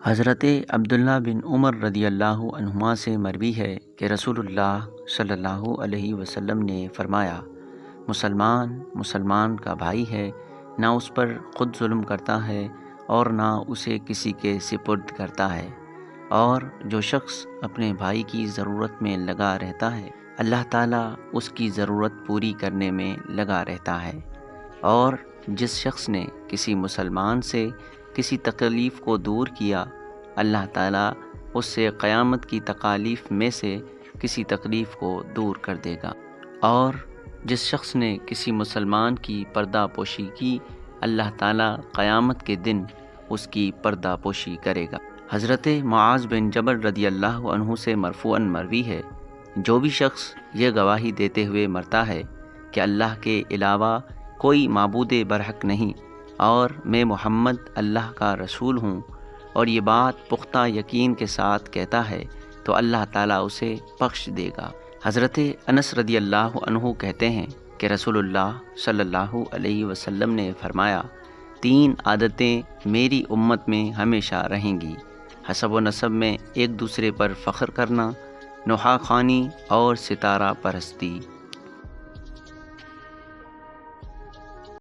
حضرت عبداللہ بن عمر رضی اللہ عنہما سے مروی ہے کہ رسول اللہ صلی اللہ علیہ وسلم نے فرمایا، مسلمان کا بھائی ہے، نہ اس پر خود ظلم کرتا ہے اور نہ اسے کسی کے سپرد کرتا ہے، اور جو شخص اپنے بھائی کی ضرورت میں لگا رہتا ہے اللہ تعالیٰ اس کی ضرورت پوری کرنے میں لگا رہتا ہے، اور جس شخص نے کسی مسلمان سے کسی تکلیف کو دور کیا اللہ تعالیٰ اس سے قیامت کی تکالیف میں سے کسی تکلیف کو دور کر دے گا، اور جس شخص نے کسی مسلمان کی پردہ پوشی کی اللہ تعالیٰ قیامت کے دن اس کی پردہ پوشی کرے گا۔ حضرت معاذ بن جبل رضی اللہ عنہ سے مرفوعاً مروی ہے، جو بھی شخص یہ گواہی دیتے ہوئے مرتا ہے کہ اللہ کے علاوہ کوئی معبود برحق نہیں اور میں محمد اللہ کا رسول ہوں، اور یہ بات پختہ یقین کے ساتھ کہتا ہے تو اللہ تعالیٰ اسے بخش دے گا۔ حضرت انس رضی اللہ عنہ کہتے ہیں کہ رسول اللہ صلی اللہ علیہ وسلم نے فرمایا، 3 عادتیں میری امت میں ہمیشہ رہیں گی: حسب و نسب میں ایک دوسرے پر فخر کرنا، نوحہ خوانی اور ستارہ پرستی۔